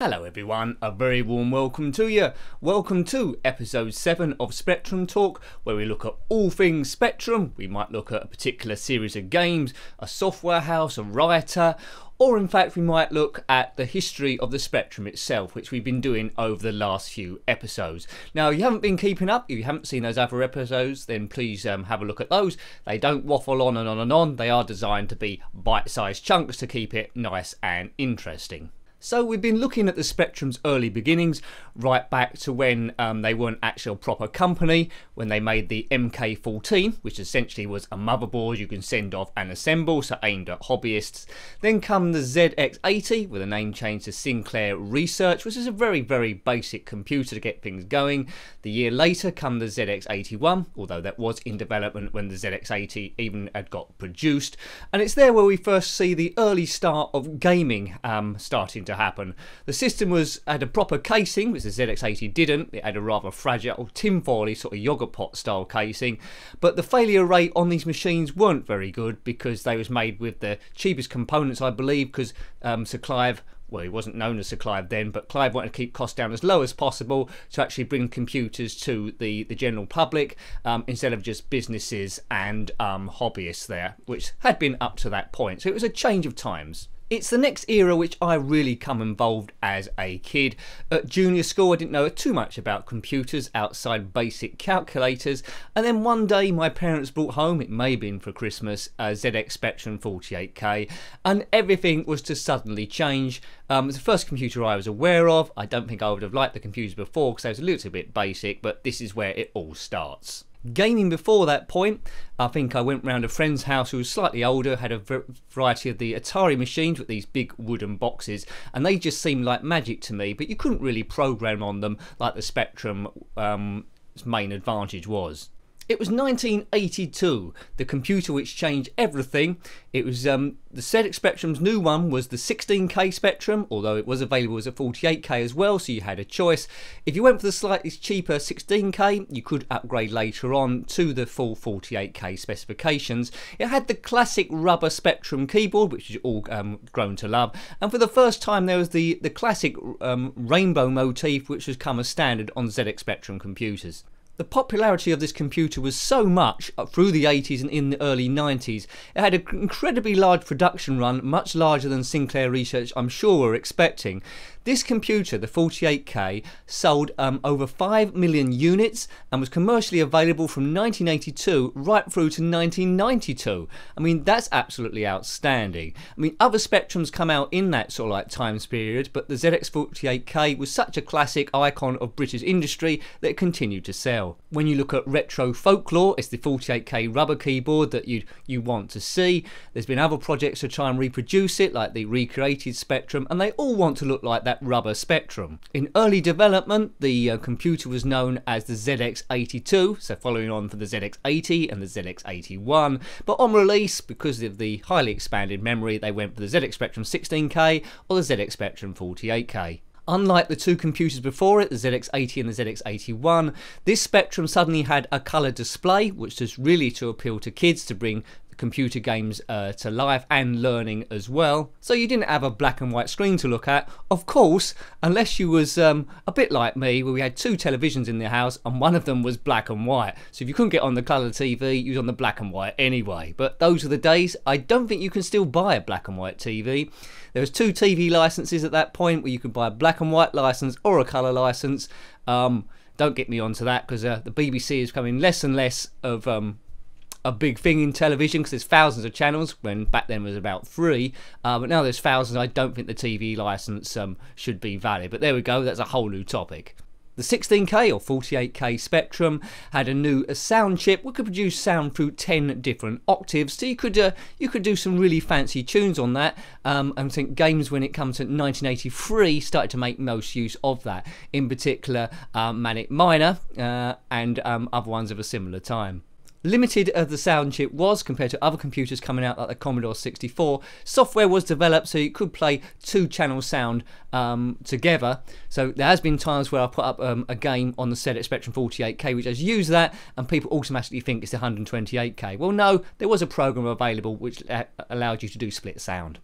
Hello everyone, a very warm welcome to you. Welcome to episode 7 of Spectrum Talk, where we look at all things Spectrum. We might look at a particular series of games, a software house, a writer, or in fact we might look at the history of the Spectrum itself, which we've been doing over the last few episodes. Now, if you haven't been keeping up, if you haven't seen those other episodes, then please have a look at those. They don't waffle on and on and on. They are designed to be bite-sized chunks to keep it nice and interesting. So we've been looking at the Spectrum's early beginnings, right back to when they weren't actually a proper company, when they made the MK14, which essentially was a motherboard you can send off and assemble, so aimed at hobbyists. Then come the ZX80, with a name change to Sinclair Research, which is a very, very basic computer to get things going. The year later come the ZX81, although that was in development when the ZX80 even had got produced. And it's there where we first see the early start of gaming starting to happen. The system had a proper casing, which the ZX80 didn't. It had a rather fragile tinfoily sort of yogurt pot style casing, but the failure rate on these machines weren't very good because they was made with the cheapest components, I believe, because Sir Clive, well, he wasn't known as Sir Clive then, but Clive wanted to keep costs down as low as possible to actually bring computers to the general public instead of just businesses and hobbyists there, which had been up to that point. So it was a change of times. It's the next era which I really come involved as a kid. At junior school I didn't know too much about computers outside basic calculators, and then one day my parents brought home, it may have been for Christmas, a ZX Spectrum 48K, and everything was to suddenly change. It was the first computer I was aware of. I don't think I would have liked the computers before because they was a little bit basic, but this is where it all starts. Gaming before that point, I think I went round a friend's house who was slightly older, had a variety of the Atari machines with these big wooden boxes, and they just seemed like magic to me, but you couldn't really program on them like the Spectrum's main advantage was. It was 1982, the computer which changed everything. It was the ZX Spectrum's new one was the 16K Spectrum, although it was available as a 48K as well, so you had a choice. If you went for the slightly cheaper 16K, you could upgrade later on to the full 48K specifications. It had the classic rubber Spectrum keyboard, which you've all grown to love, and for the first time there was the classic rainbow motif, which has come as standard on ZX Spectrum computers. The popularity of this computer was so much through the 80s and in the early 90s. It had an incredibly large production run, much larger than Sinclair Research I'm sure were expecting. This computer, the 48K, sold over 5 million units and was commercially available from 1982 right through to 1992. I mean, that's absolutely outstanding. I mean, other Spectrums come out in that sort of like time period, but the ZX48K was such a classic icon of British industry that it continued to sell. When you look at retro folklore, it's the 48K rubber keyboard that you want to see. There's been other projects to try and reproduce it, like the recreated Spectrum, and they all want to look like that rubber Spectrum. In early development, the computer was known as the ZX82, so following on from the ZX80 and the ZX81, but on release, because of the highly expanded memory, they went for the ZX Spectrum 16K or the ZX Spectrum 48K. Unlike the two computers before it, the ZX80 and the ZX81, this Spectrum suddenly had a colour display, which was really to appeal to kids, to bring computer games to life and learning as well. So you didn't have a black and white screen to look at, of course, unless you was a bit like me, where we had two televisions in the house and one of them was black and white. So if you couldn't get on the colour TV, you was on the black and white anyway. But those are the days. I don't think you can still buy a black and white TV. There was two TV licenses at that point where you could buy a black and white license or a colour license. Don't get me onto that, because the BBC is becoming less and less of a big thing in television, because there's thousands of channels, when back then was about 3, but now there's thousands. I don't think the TV license should be valid, but there we go, that's a whole new topic. The 16K or 48K Spectrum had a new sound chip which could produce sound through 10 different octaves, so you could do some really fancy tunes on that. I think games, when it comes to 1983, started to make most use of that, in particular Manic Miner and other ones of a similar time. Limited as the sound chip was compared to other computers coming out like the Commodore 64, software was developed so you could play two-channel sound together. So there has been times where I put up a game on the ZX Spectrum 48K which has used that, and people automatically think it's the 128K. Well, no, there was a program available which allowed you to do split sound.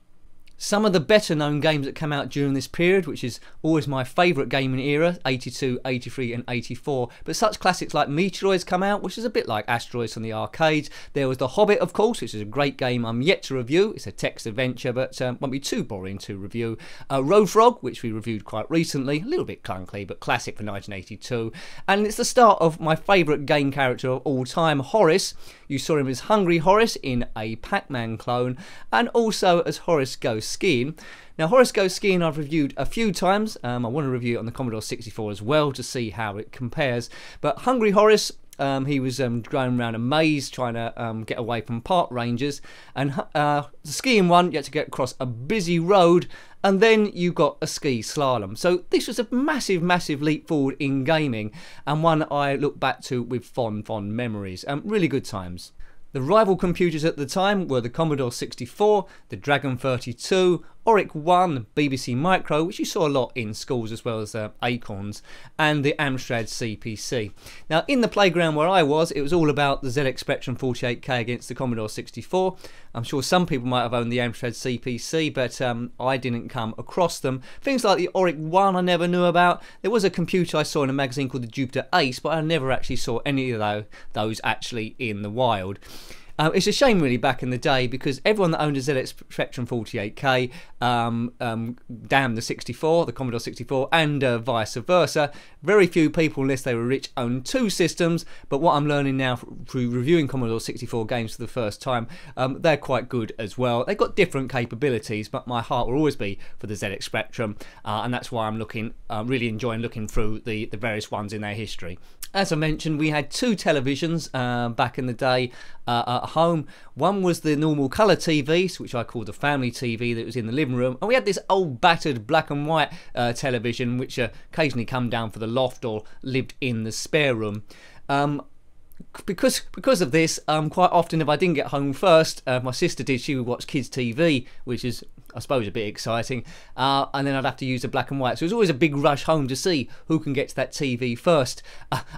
Some of the better known games that came out during this period, which is always my favourite gaming era, 82, 83 and 84, but such classics like Meteoroids come out, which is a bit like Asteroids from the arcades. There was The Hobbit, of course, which is a great game I'm yet to review. It's a text adventure, but won't be too boring to review. Road Frog, which we reviewed quite recently, a little bit clunky, but classic for 1982. And it's the start of my favourite game character of all time, Horace. You saw him as Hungry Horace in a Pac-Man clone, and also as Horace Goes Skiing. Now, Horace Goes Skiing I've reviewed a few times. I want to review it on the Commodore 64 as well to see how it compares. But Hungry Horace, he was going around a maze trying to get away from park rangers. And the skiing one, you had to get across a busy road, and then you got a ski slalom. So this was a massive, massive leap forward in gaming, and one I look back to with fond memories. Really good times. The rival computers at the time were the Commodore 64, the Dragon 32, Oric 1, BBC Micro, which you saw a lot in schools as well as Acorns, and the Amstrad CPC. Now, in the playground where I was, it was all about the ZX Spectrum 48K against the Commodore 64. I'm sure some people might have owned the Amstrad CPC, but I didn't come across them. Things like the Oric 1 I never knew about. There was a computer I saw in a magazine called the Jupiter Ace, but I never actually saw any of those actually in the wild. It's a shame really back in the day, because everyone that owned a ZX Spectrum 48K damned the 64, the Commodore 64, and vice versa. Very few people, unless they were rich, owned two systems, but what I'm learning now through reviewing Commodore 64 games for the first time, they're quite good as well. They've got different capabilities, but my heart will always be for the ZX Spectrum, and that's why I'm really enjoying looking through the various ones in their history. As I mentioned, we had two televisions back in the day at home. One was the normal colour TV, which I called the family TV, that was in the living room, and we had this old battered black and white television, which occasionally come down for the loft or lived in the spare room. Because of this, quite often if I didn't get home first, my sister did, she would watch kids TV, which is, I suppose, a bit exciting, and then I'd have to use the black and white. So it was always a big rush home to see who can get to that TV first,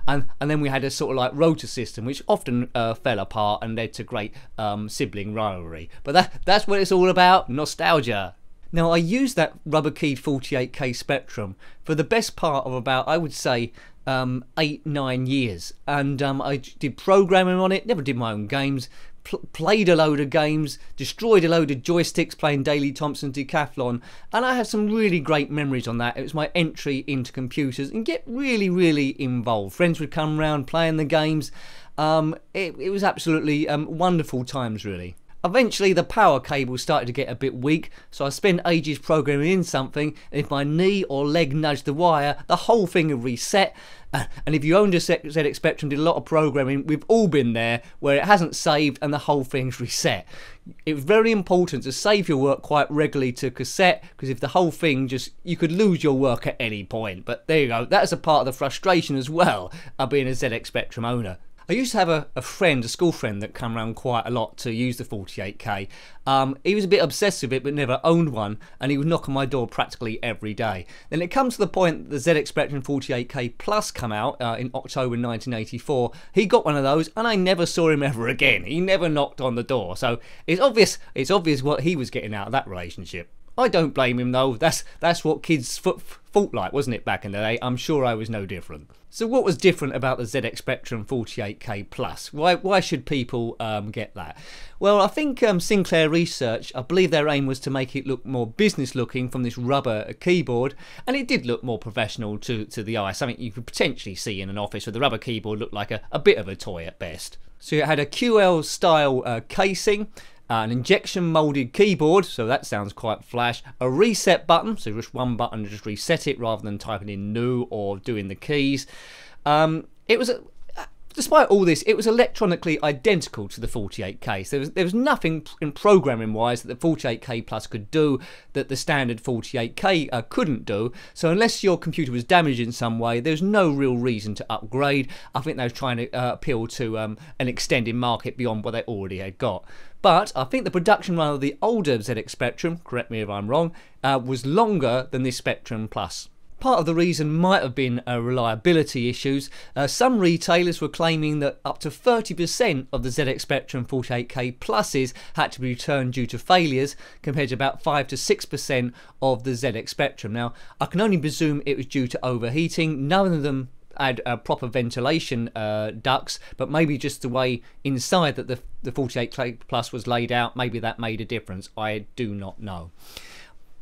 and then we had a sort of like rota system, which often fell apart and led to great sibling rivalry. But that's what it's all about, nostalgia. Now, I used that rubber-keyed 48K Spectrum for the best part of about, I would say, 8-9 years, and I did programming on it, never did my own games, played a load of games, destroyed a load of joysticks playing Daley Thompson Decathlon, and I have some really great memories on that. It was my entry into computers and get really involved. Friends would come round playing the games. It was absolutely wonderful times, really. Eventually the power cable started to get a bit weak, so I spent ages programming in something, and if my knee or leg nudged the wire, the whole thing would reset. And if you owned a ZX Spectrum, did a lot of programming, we've all been there, where it hasn't saved and the whole thing's reset. It was very important to save your work quite regularly to cassette, because if the whole thing you could lose your work at any point. But there you go, that's a part of the frustration as well of being a ZX Spectrum owner. I used to have a school friend that came around quite a lot to use the 48K. He was a bit obsessed with it but never owned one, and he would knock on my door practically every day. Then it comes to the point that the ZX Spectrum 48K Plus come out in October 1984. He got one of those and I never saw him ever again. He never knocked on the door. So it's obvious what he was getting out of that relationship. I don't blame him though. That's what kids fought like, wasn't it, back in the day? I'm sure I was no different. So what was different about the ZX Spectrum 48K Plus? Why should people get that? Well, I think Sinclair Research, I believe their aim was to make it look more business looking from this rubber keyboard, and it did look more professional to the eye, something you could potentially see in an office where the rubber keyboard looked like a bit of a toy at best. So it had a QL style casing, an injection molded keyboard, so that sounds quite flash, a reset button, so just one button to just reset it rather than typing in new or doing the keys. Despite all this, it was electronically identical to the 48K. So there was nothing in programming wise that the 48K Plus could do that the standard 48K couldn't do. So unless your computer was damaged in some way, there's no real reason to upgrade. I think they were trying to appeal to an extended market beyond what they already had got. But I think the production run of the older ZX Spectrum, correct me if I'm wrong, was longer than this Spectrum Plus. Part of the reason might have been reliability issues. Some retailers were claiming that up to 30% of the ZX Spectrum 48K Pluses had to be returned due to failures, compared to about 5 to 6% of the ZX Spectrum. Now, I can only presume it was due to overheating. None of them had proper ventilation ducts, but maybe just the way inside that the 48K Plus was laid out, maybe that made a difference. I do not know.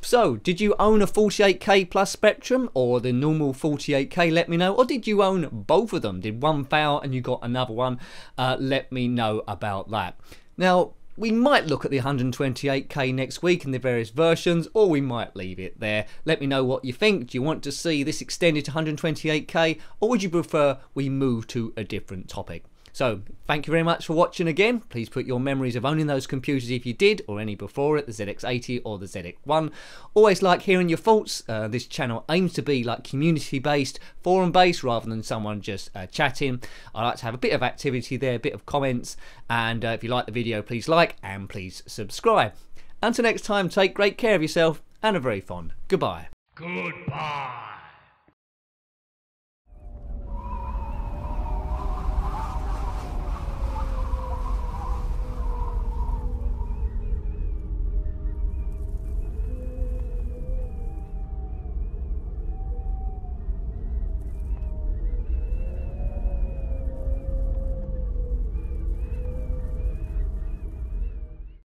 So, did you own a 48K Plus Spectrum or the normal 48K? Let me know. Or did you own both of them? Did one fail and you got another one? Let me know about that. Now, we might look at the 128K next week in the various versions, or we might leave it there. Let me know what you think. Do you want to see this extended to 128K, or would you prefer we move to a different topic? So, thank you very much for watching again. Please put your memories of owning those computers if you did, or any before it, the ZX80 or the ZX1. Always like hearing your thoughts. This channel aims to be like community-based, forum-based, rather than someone just chatting. I like to have a bit of activity there, a bit of comments, and if you like the video, please like and please subscribe. Until next time, take great care of yourself, and a very fond goodbye. Goodbye.